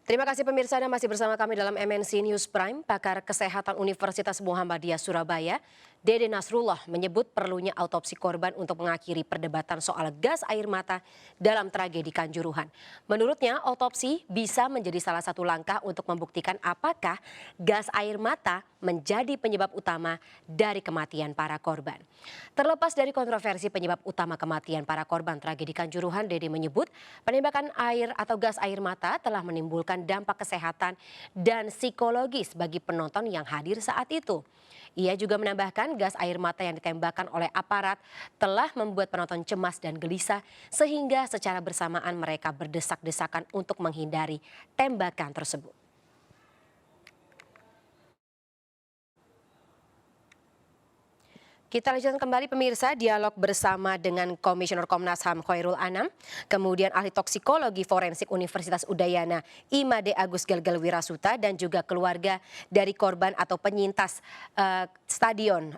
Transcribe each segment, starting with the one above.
Terima kasih pemirsa Anda masih bersama kami dalam MNC News Prime. Pakar Kesehatan Universitas Muhammadiyah Surabaya, Dede Nasrullah menyebut perlunya autopsi korban untuk mengakhiri perdebatan soal gas air mata dalam tragedi Kanjuruhan. Menurutnya, autopsi bisa menjadi salah satu langkah untuk membuktikan apakah gas air mata menjadi penyebab utama dari kematian para korban. Terlepas dari kontroversi penyebab utama kematian para korban tragedi Kanjuruhan, Dede menyebut penembakan air atau gas air mata telah menimbulkan dampak kesehatan dan psikologis bagi penonton yang hadir saat itu. Ia juga menambahkan gas air mata yang ditembakkan oleh aparat telah membuat penonton cemas dan gelisah sehingga secara bersamaan mereka berdesak-desakan untuk menghindari tembakan tersebut. Kita lanjutkan kembali pemirsa dialog bersama dengan Komisioner Komnas HAM Khairul Anam, kemudian ahli toksikologi forensik Universitas Udayana Imade Agus Gelgel Wirasuta dan juga keluarga dari korban atau penyintas stadion.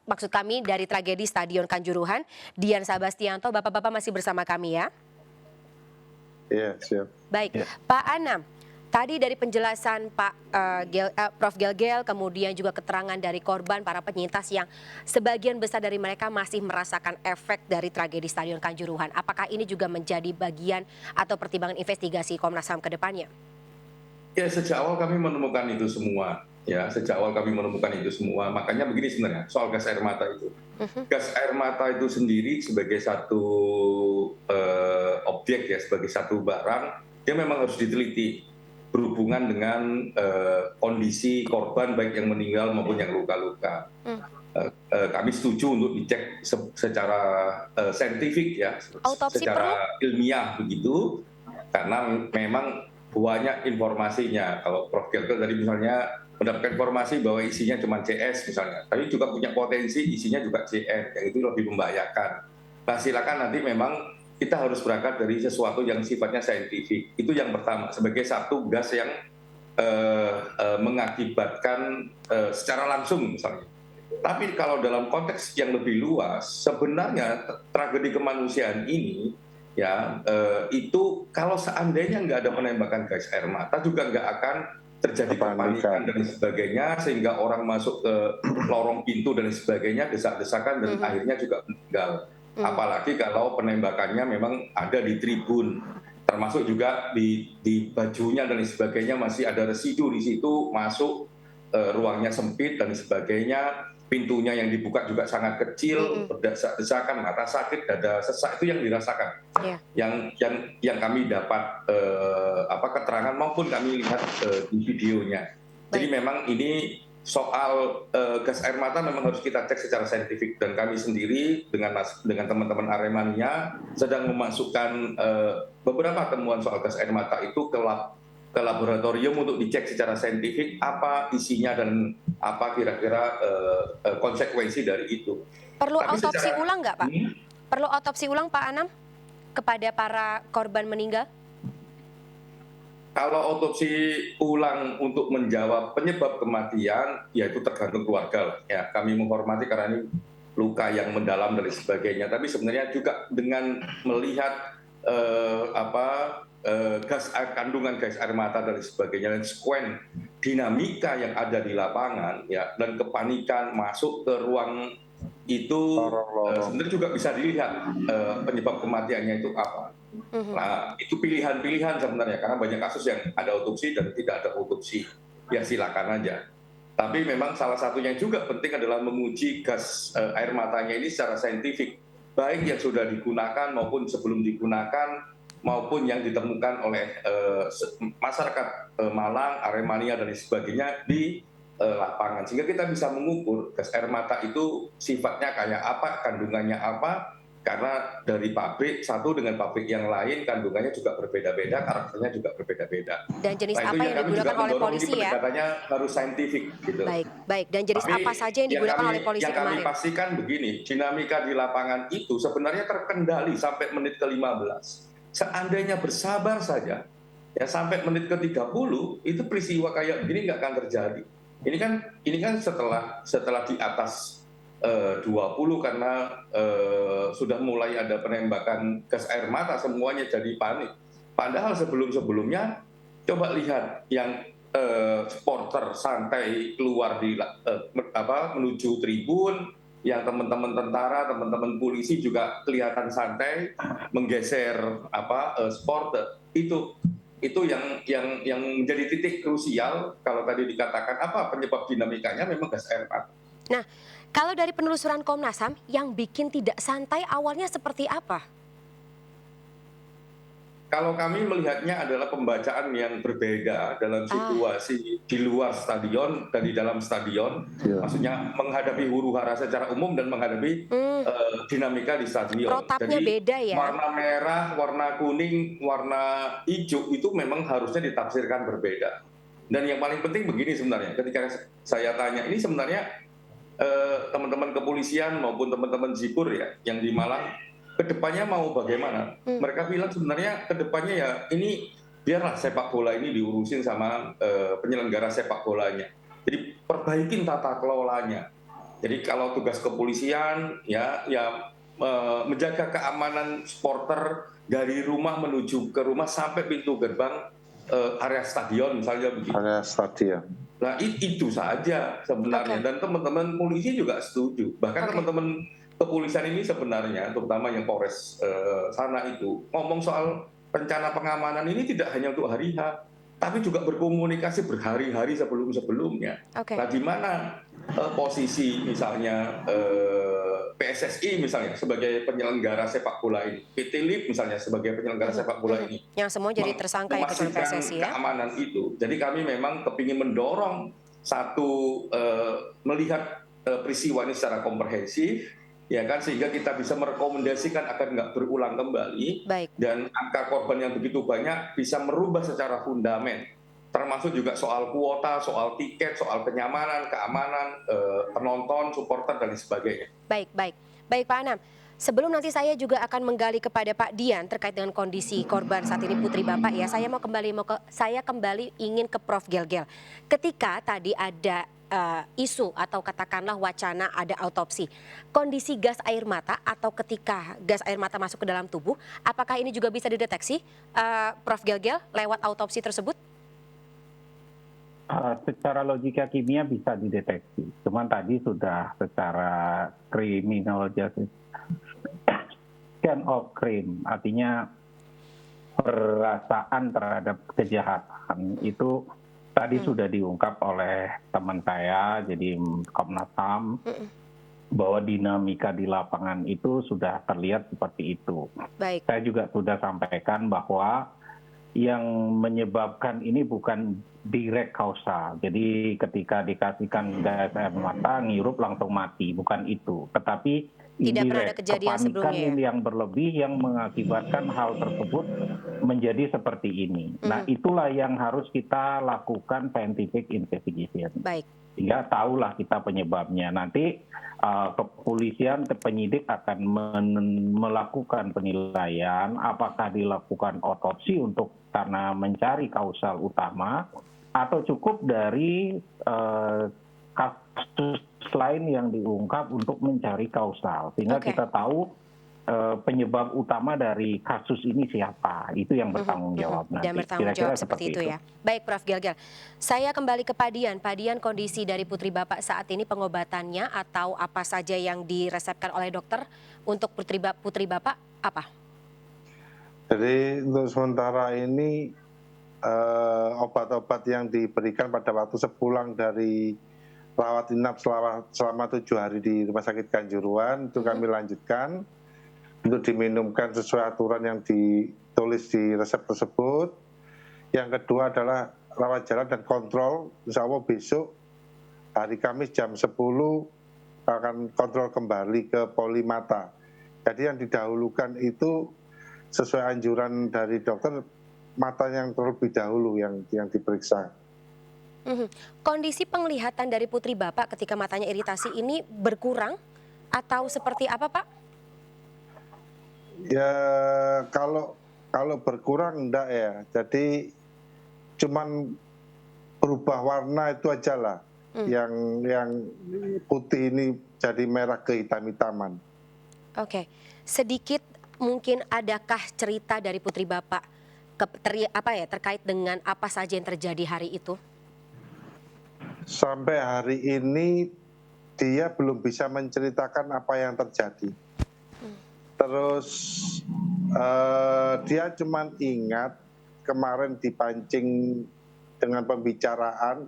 Maksud kami dari tragedi Stadion Kanjuruhan, Dian Sabastianto. Bapak-bapak masih bersama kami ya? Iya, siap. Baik, Ya. Pak Anam. Tadi dari penjelasan Prof. Gelgel, kemudian juga keterangan dari korban, para penyintas yang sebagian besar dari mereka masih merasakan efek dari tragedi Stadion Kanjuruhan. Apakah ini juga menjadi bagian atau pertimbangan investigasi Komnas HAM ke depannya? Ya, sejak awal kami menemukan itu semua. Ya, sejak awal kami menemukan itu semua. Makanya begini sebenarnya soal gas air mata itu. Gas air mata itu sendiri sebagai satu objek ya, sebagai satu barang, dia memang harus diteliti berhubungan dengan kondisi korban baik yang meninggal maupun yang luka-luka. Kami setuju untuk dicek secara saintifik ya, Autopsi secara ilmiah begitu, karena memang banyak informasinya. Kalau Prof. Gelgel tadi misalnya mendapatkan informasi bahwa isinya cuma CS misalnya, tapi juga punya potensi isinya juga CN, yang itu lebih membahayakan. Nah, silakan nanti memang kita harus berangkat dari sesuatu yang sifatnya saintifik. Itu yang pertama, sebagai satu gas yang mengakibatkan secara langsung misalnya. Tapi kalau dalam konteks yang lebih luas, sebenarnya tragedi kemanusiaan ini ya itu kalau seandainya nggak ada penembakan gas air mata juga nggak akan terjadi kepanikan dan sebagainya, sehingga orang masuk ke lorong pintu dan sebagainya, desak-desakan dan akhirnya juga meninggal. Apalagi kalau penembakannya memang ada di tribun, termasuk juga di bajunya dan sebagainya masih ada residu di situ, masuk ruangnya sempit dan sebagainya, pintunya yang dibuka juga sangat kecil, berdesak-desakan, mata sakit, dada sesak, itu yang dirasakan. Yang kami dapat keterangan maupun kami lihat di videonya. Jadi memang ini soal gas air mata memang harus kita cek secara saintifik, dan kami sendiri dengan teman-teman Aremania sedang memasukkan beberapa temuan soal gas air mata itu ke laboratorium untuk dicek secara saintifik apa isinya dan apa kira-kira konsekuensi dari itu. Perlu autopsi ulang nggak, Pak? Perlu autopsi ulang, Pak Anam, kepada para korban meninggal? Kalau otopsi ulang untuk menjawab penyebab kematian, ya itu tergantung keluarga. Ya, kami menghormati karena ini luka yang mendalam dan sebagainya. Tapi sebenarnya juga dengan melihat kandungan gas air mata dan sebagainya, dan sekuen dinamika yang ada di lapangan, ya, dan kepanikan masuk ke ruang itu sebenarnya juga bisa dilihat penyebab kematiannya itu apa. Nah, itu pilihan-pilihan sebenarnya, karena banyak kasus yang ada otopsi dan tidak ada otopsi. Ya silakan aja. Tapi memang salah satunya juga penting adalah menguji gas air matanya ini secara saintifik, baik yang sudah digunakan maupun sebelum digunakan, maupun yang ditemukan oleh masyarakat Malang, Aremania dan sebagainya di lapangan, sehingga kita bisa mengukur gas air mata itu sifatnya kayak apa, kandungannya apa. Karena dari pabrik satu dengan pabrik yang lain kandungannya juga berbeda-beda, karakternya juga berbeda-beda. Dan jenis Nah, apa yang digunakan oleh polisi ya? Pendekatannya harus saintifik gitu. Baik. Dan jenis apa saja yang digunakan oleh polisi kemarin? Yang kami pastikan begini, dinamika di lapangan itu sebenarnya terkendali sampai menit ke-15. Seandainya bersabar saja, ya sampai menit ke-30 itu peristiwa kayak begini nggak akan terjadi. Ini kan setelah di atas 20, karena sudah mulai ada penembakan gas air mata, semuanya jadi panik. Padahal sebelum-sebelumnya Coba lihat yang supporter santai keluar menuju tribun, yang teman-teman tentara, teman-teman polisi juga kelihatan santai menggeser supporter. Itu yang menjadi titik krusial kalau tadi dikatakan apa penyebab dinamikanya memang gas air mata. Nah, kalau dari penelusuran Komnas HAM yang bikin tidak santai awalnya seperti apa? Kalau kami melihatnya adalah pembacaan yang berbeda dalam situasi di luar stadion dan di dalam stadion, maksudnya menghadapi huru-hara secara umum dan menghadapi dinamika di stadion. Protapnya Jadi beda ya? warna merah, warna kuning, warna hijau itu memang harusnya ditafsirkan berbeda. Dan yang paling penting begini sebenarnya, ketika saya tanya, ini sebenarnya teman-teman kepolisian maupun teman-teman Zipur ya, yang di Malang, kedepannya mau bagaimana? Mereka bilang sebenarnya kedepannya ya ini biarlah sepak bola ini diurusin sama penyelenggara sepak bolanya. Jadi perbaikin tata kelolanya. Jadi kalau tugas kepolisian ya menjaga keamanan supporter dari rumah menuju ke rumah sampai pintu gerbang area stadion misalnya begitu. Area stadion. Nah itu saja sebenarnya dan teman-teman polisi juga setuju. Bahkan teman-teman kepolisian ini sebenarnya, terutama yang Polres sana itu, ngomong soal rencana pengamanan ini tidak hanya untuk hari H, tapi juga berkomunikasi berhari-hari sebelum-sebelumnya. Nah, di mana posisi misalnya PSSI misalnya sebagai penyelenggara sepak bola ini, PT LIB misalnya sebagai penyelenggara sepak bola ini, yang semua jadi tersangka itu oleh PSSI ya? Keamanan itu. Jadi kami memang kepingin mendorong satu melihat peristiwa ini secara komprehensif, ya kan, sehingga kita bisa merekomendasikan agar nggak berulang kembali. Baik. Dan angka korban yang begitu banyak bisa merubah secara fundamen, termasuk juga soal kuota, soal tiket, soal kenyamanan, keamanan, penonton, supporter, dan sebagainya. Baik Pak Anam. Sebelum nanti saya juga akan menggali kepada Pak Dian terkait dengan kondisi korban saat ini Putri Bapak ya, saya kembali ingin ke Prof. Gelgel. Ketika tadi ada isu atau katakanlah wacana ada autopsi, kondisi gas air mata atau ketika gas air mata masuk ke dalam tubuh, apakah ini juga bisa dideteksi, Prof. Gelgel, lewat autopsi tersebut? Secara logika kimia bisa dideteksi, cuman tadi sudah secara kriminologi of crime, artinya perasaan terhadap kejahatan itu tadi sudah diungkap oleh teman saya, jadi Komnas HAM, bahwa dinamika di lapangan itu sudah terlihat seperti itu. Baik. Saya juga sudah sampaikan bahwa yang menyebabkan ini bukan direct kausal. Jadi ketika dikasihkan gas air mata, ngirup langsung mati, bukan itu. Tetapi tidak pernah ada kejadian sebelumnya ya? Yang berlebih yang mengakibatkan hal tersebut menjadi seperti ini. Nah, itulah yang harus kita lakukan scientific investigation. Baik. Sehingga tahulah kita penyebabnya. Nanti kepolisian, penyidik akan melakukan penilaian apakah dilakukan otopsi untuk karena mencari kausal utama atau cukup dari kasus lain yang diungkap untuk mencari kausal, sehingga kita tahu penyebab utama dari kasus ini siapa, itu yang bertanggung jawab nanti. Dan bertanggung jawab seperti itu ya. Baik Prof. Gelgel, saya kembali ke Pak Dian. Pak Dian, kondisi dari Putri Bapak saat ini, pengobatannya atau apa saja yang diresepkan oleh dokter untuk Putri Bapak apa? Jadi untuk sementara ini obat-obat yang diberikan pada waktu sepulang dari rawat inap selama 7 hari di Rumah Sakit Kanjuruhan itu kami lanjutkan untuk diminumkan sesuai aturan yang ditulis di resep tersebut. Yang kedua adalah rawat jalan dan kontrol, insya Allah besok hari Kamis jam 10 akan kontrol kembali ke Polimata. Jadi yang didahulukan itu sesuai anjuran dari dokter, mata yang terlebih dahulu yang diperiksa. Kondisi penglihatan dari Putri Bapak ketika matanya iritasi ini berkurang atau seperti apa Pak? Ya kalau berkurang enggak ya, jadi cuman berubah warna itu aja lah, yang putih ini jadi merah kehitam-hitaman. Oke, sedikit mungkin adakah cerita dari Putri Bapak terkait dengan apa saja yang terjadi hari itu? Sampai hari ini dia belum bisa menceritakan apa yang terjadi. Terus dia cuma ingat kemarin dipancing dengan pembicaraan,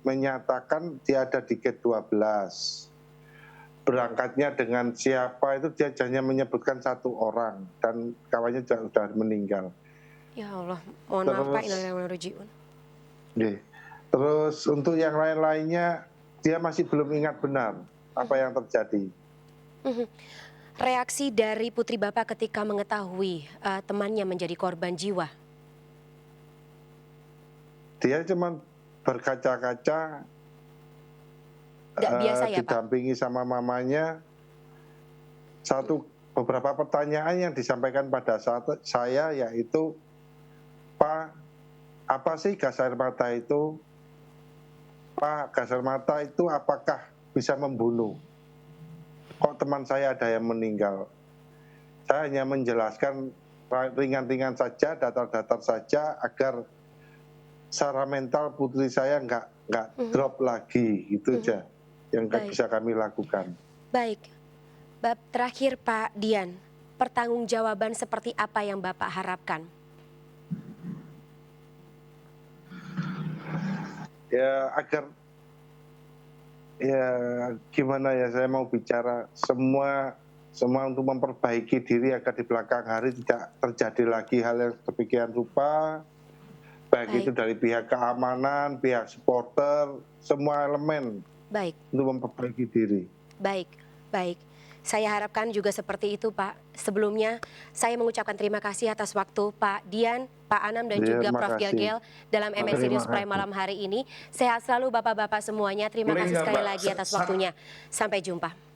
menyatakan dia ada di gate 12. Berangkatnya dengan siapa itu dia hanya menyebutkan satu orang dan kawannya sudah meninggal. Ya Allah, mohon maaf Pak, innalillahi wa inna ilaihi raji'un. Terus untuk yang lain-lainnya dia masih belum ingat benar apa yang terjadi. Reaksi dari putri Bapak ketika mengetahui temannya menjadi korban jiwa? Dia cuma berkaca-kaca, Nggak biasa ya Pak? didampingi sama mamanya. Beberapa pertanyaan yang disampaikan pada saat saya yaitu, Pak, apa sih gas air mata itu? Pak, gas air mata itu apakah bisa membunuh? Kok teman saya ada yang meninggal? Saya hanya menjelaskan ringan-ringan saja, datar-datar saja agar secara mental putri saya nggak drop lagi, itu aja yang bisa kami lakukan. Baik, terakhir Pak Dian, pertanggungjawaban seperti apa yang Bapak harapkan? Ya agar, ya gimana ya, saya mau bicara semua untuk memperbaiki diri agar di belakang hari tidak terjadi lagi hal yang demikian rupa. Baik itu dari pihak keamanan, pihak supporter, semua elemen untuk memperbaiki diri. Baik. Saya harapkan juga seperti itu Pak. Sebelumnya saya mengucapkan terima kasih atas waktu Pak Dian, Pak Anam dan juga Prof. Gilgil dalam MNC News Prime malam hari ini. Sehat selalu Bapak-Bapak semuanya. Terima kasih sekali lagi atas waktunya. Sampai jumpa.